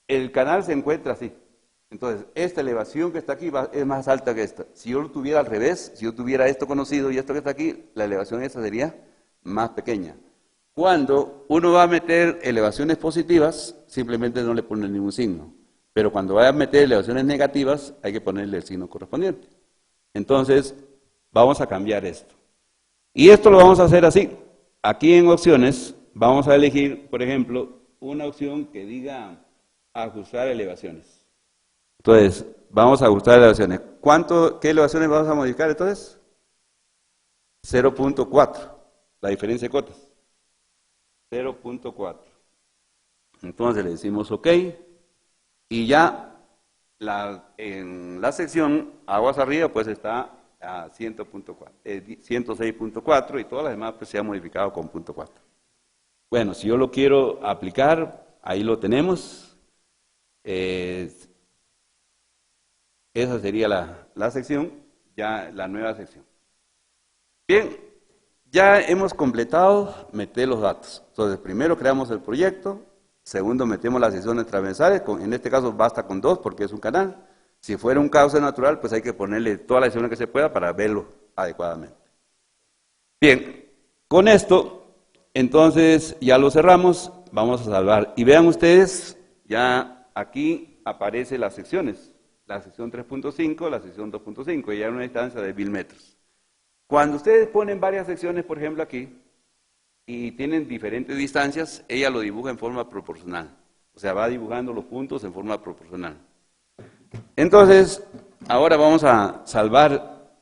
el canal se encuentra así. Entonces, esta elevación que está aquí es más alta que esta. Si yo lo tuviera al revés, si yo tuviera esto conocido y esto que está aquí, la elevación esta sería más pequeña. Cuando uno va a meter elevaciones positivas, simplemente no le pone ningún signo. Pero cuando vaya a meter elevaciones negativas, hay que ponerle el signo correspondiente. Entonces, vamos a cambiar esto. Y esto lo vamos a hacer así. Aquí en opciones, vamos a elegir, por ejemplo, una opción que diga ajustar elevaciones. Entonces, vamos a ajustar elevaciones. ¿Qué elevaciones vamos a modificar entonces? 0.4, la diferencia de cotas. 0.4. Entonces le decimos OK. Y ya en la sección aguas arriba pues está a 106.4 y todas las demás pues se ha modificado con 0.4. Bueno, si yo lo quiero aplicar, ahí lo tenemos. Esa sería la sección, ya la nueva sección. Bien, ya hemos completado meter los datos. Entonces, primero creamos el proyecto, segundo metemos las secciones transversales, en este caso basta con 2 porque es un canal. Si fuera un cauce natural, pues hay que ponerle todas las secciones que se pueda para verlo adecuadamente. Bien, con esto, entonces ya lo cerramos, vamos a salvar. Y vean ustedes, ya aquí aparecen las secciones. La sección 3.5, la sección 2.5, y ya hay una distancia de 1.000 metros. Cuando ustedes ponen varias secciones, por ejemplo aquí, y tienen diferentes distancias, ella lo dibuja en forma proporcional. O sea, va dibujando los puntos en forma proporcional. Entonces, ahora vamos a salvar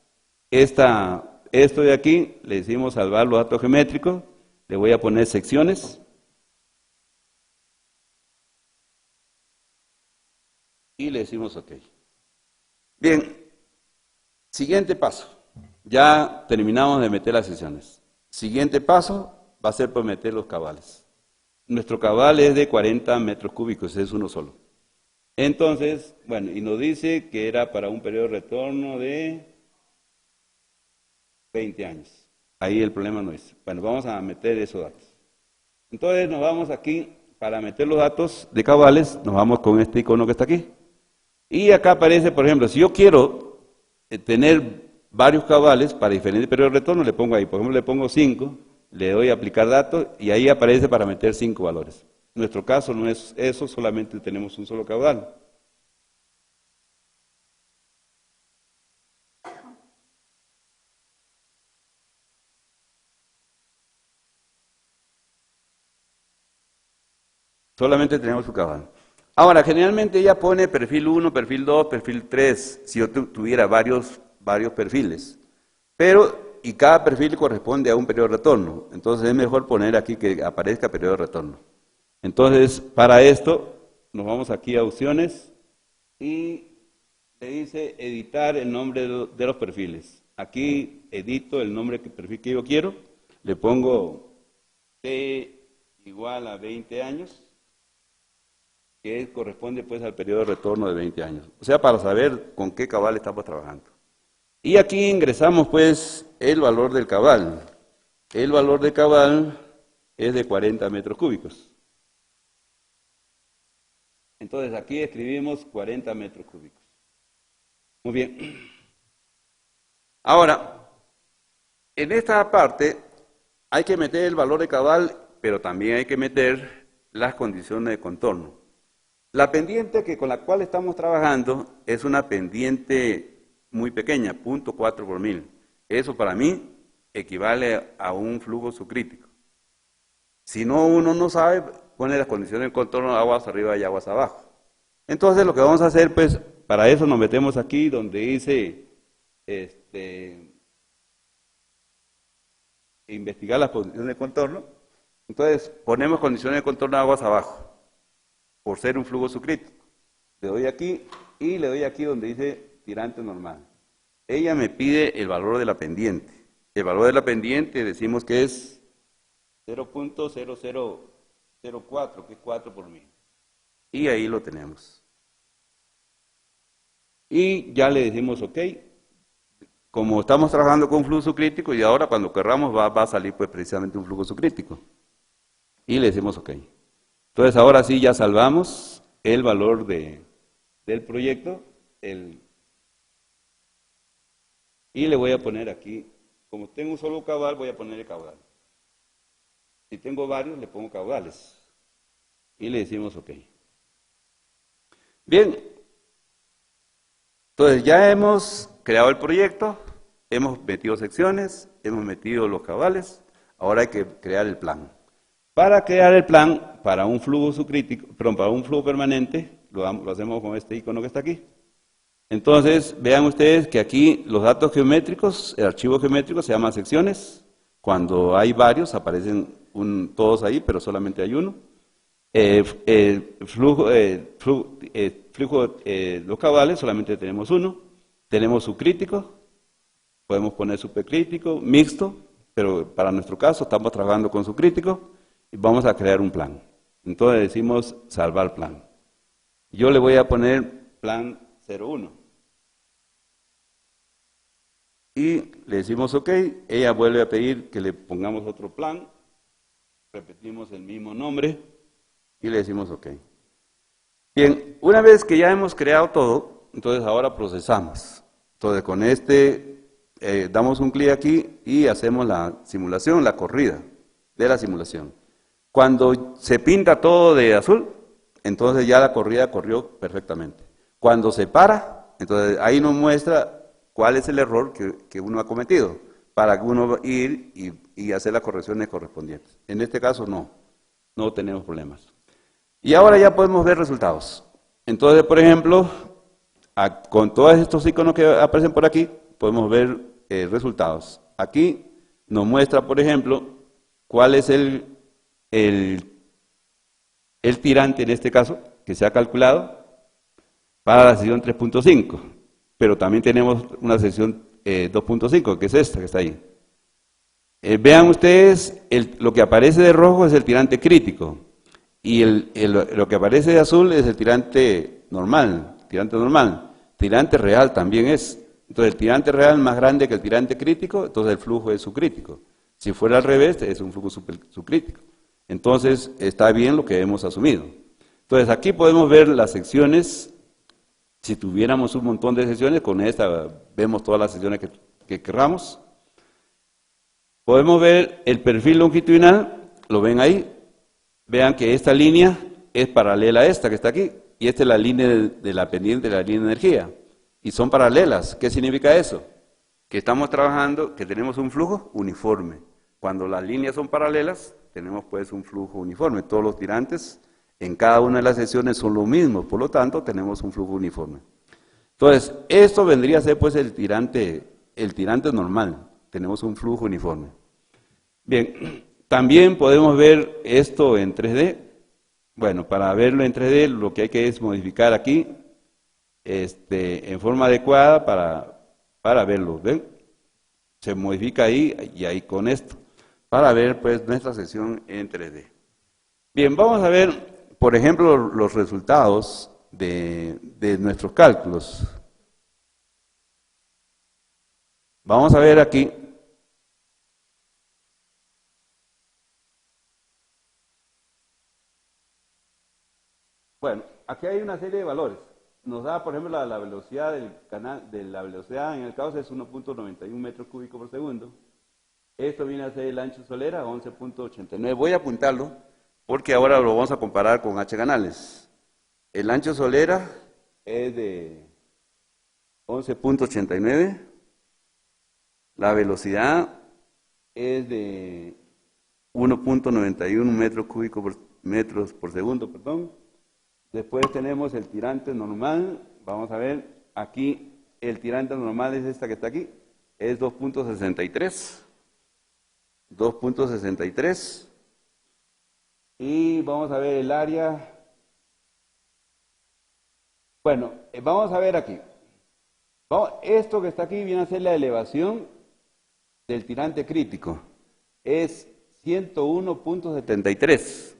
esto de aquí, le decimos salvar los datos geométricos, le voy a poner secciones. Y le decimos OK. Bien, siguiente paso. Ya terminamos de meter las secciones. Siguiente paso va a ser por meter los cabales. Nuestro cabal es de 40 metros cúbicos, es uno solo. Entonces, bueno, y nos dice que era para un periodo de retorno de 20 años. Ahí el problema no es. Bueno, vamos a meter esos datos. Entonces nos vamos aquí, para meter los datos de cabales, nos vamos con este icono que está aquí. Y acá aparece, por ejemplo, si yo quiero tener varios cabales para diferentes periodos de retorno, le pongo ahí, por ejemplo, le pongo 5, le doy a aplicar datos y ahí aparece para meter 5 valores. En nuestro caso no es eso, solamente tenemos un solo caudal. Solamente tenemos su caudal. Ahora, generalmente ella pone perfil 1, perfil 2, perfil 3, si yo tuviera varios perfiles. Pero, y cada perfil corresponde a un periodo de retorno. Entonces es mejor poner aquí que aparezca periodo de retorno. Entonces, para esto, nos vamos aquí a opciones y le dice editar el nombre de los perfiles. Aquí edito el nombre del perfil que yo quiero. Le pongo T igual a 20 años. Que corresponde pues al periodo de retorno de 20 años. O sea, para saber con qué cabal estamos trabajando. Y aquí ingresamos pues el valor del cabal. El valor del cabal es de 40 metros cúbicos. Entonces aquí escribimos 40 metros cúbicos. Muy bien. Ahora, en esta parte hay que meter el valor de cabal, pero también hay que meter las condiciones de contorno. La pendiente con la cual estamos trabajando es una pendiente muy pequeña, 0.4 por mil. Eso para mí equivale a un flujo subcrítico. Si no, uno no sabe, pone las condiciones de contorno, aguas arriba y aguas abajo. Entonces lo que vamos a hacer, pues, para eso nos metemos aquí donde dice investigar las condiciones de contorno. Entonces ponemos condiciones de contorno aguas abajo, por ser un flujo subcrítico. Le doy aquí y le doy aquí donde dice tirante normal. Ella me pide el valor de la pendiente. El valor de la pendiente decimos que es 0.0004, que es 4 por mil. Y ahí lo tenemos. Y ya le decimos OK. Como estamos trabajando con flujo subcrítico y ahora cuando querramos va a salir pues precisamente un flujo subcrítico. Y le decimos OK. Entonces ahora sí ya salvamos el valor del proyecto y le voy a poner aquí, como tengo un solo caudal, voy a poner el caudal. Si tengo varios, le pongo caudales. Y le decimos OK. Bien, entonces ya hemos creado el proyecto, hemos metido secciones, hemos metido los caudales, ahora hay que crear el plan. Para crear el plan para un flujo subcrítico, perdón, para un flujo permanente, lo hacemos con este icono que está aquí. Entonces, vean ustedes que aquí los datos geométricos, el archivo geométrico se llama secciones. Cuando hay varios, aparecen todos ahí, pero solamente hay uno. Los caudales, solamente tenemos uno. Tenemos subcrítico, podemos poner supercrítico, mixto, pero para nuestro caso estamos trabajando con subcrítico. Y vamos a crear un plan. Entonces decimos salvar plan. Yo le voy a poner plan 01. Y le decimos OK. Ella vuelve a pedir que le pongamos otro plan. Repetimos el mismo nombre y le decimos OK. Bien, una vez que ya hemos creado todo, entonces ahora procesamos. Entonces con damos un clic aquí y hacemos la simulación, la corrida de la simulación. Cuando se pinta todo de azul, entonces ya la corrida corrió perfectamente. Cuando se para, entonces ahí nos muestra cuál es el error que uno ha cometido, para uno ir y hacer las correcciones correspondientes. En este caso no tenemos problemas. Y ahora ya podemos ver resultados. Entonces, por ejemplo, con todos estos iconos que aparecen por aquí, podemos ver resultados. Aquí nos muestra, por ejemplo, cuál es el tirante, en este caso, que se ha calculado para la sección 3.5. Pero también tenemos una sección 2.5, que es esta que está ahí. Vean ustedes, lo que aparece de rojo es el tirante crítico. Y lo que aparece de azul es el tirante normal. Tirante real también es. Entonces el tirante real es más grande que el tirante crítico, entonces el flujo es subcrítico. Si fuera al revés, es un flujo subcrítico. Entonces está bien lo que hemos asumido. Entonces aquí podemos ver las secciones. Si tuviéramos un montón de secciones, con esta vemos todas las secciones que querramos. Podemos ver el perfil longitudinal, lo ven ahí. Vean que esta línea es paralela a esta que está aquí, y esta es la línea de la pendiente de la línea de energía. Y son paralelas. ¿Qué significa eso? Que estamos trabajando, que tenemos un flujo uniforme. Cuando las líneas son paralelas, tenemos pues un flujo uniforme. Todos los tirantes en cada una de las secciones son lo mismo, por lo tanto tenemos un flujo uniforme. Entonces, esto vendría a ser pues el tirante normal. Tenemos un flujo uniforme. Bien. También podemos ver esto en 3D. Bueno, para verlo en 3D lo que hay que es modificar aquí en forma adecuada para verlo. ¿Ven? Se modifica ahí y ahí con esto para ver pues nuestra sección en 3D. Bien, vamos a ver, por ejemplo, los resultados de nuestros cálculos. Vamos a ver aquí. Bueno, aquí hay una serie de valores. Nos da, por ejemplo, la velocidad del canal, de la velocidad en el caos es 1.91 metros cúbicos por segundo. Esto viene a ser el ancho solera, 11.89. Voy a apuntarlo porque ahora lo vamos a comparar con H canales. El ancho solera es de 11.89. La velocidad es de 1.91 metros por segundo, perdón. Después tenemos el tirante normal. Vamos a ver, aquí el tirante normal es esta que está aquí, es 2.63. 2.63. Y vamos a ver el área. Bueno, vamos a ver aquí. Esto que está aquí viene a ser la elevación del tirante crítico. Es 101.73.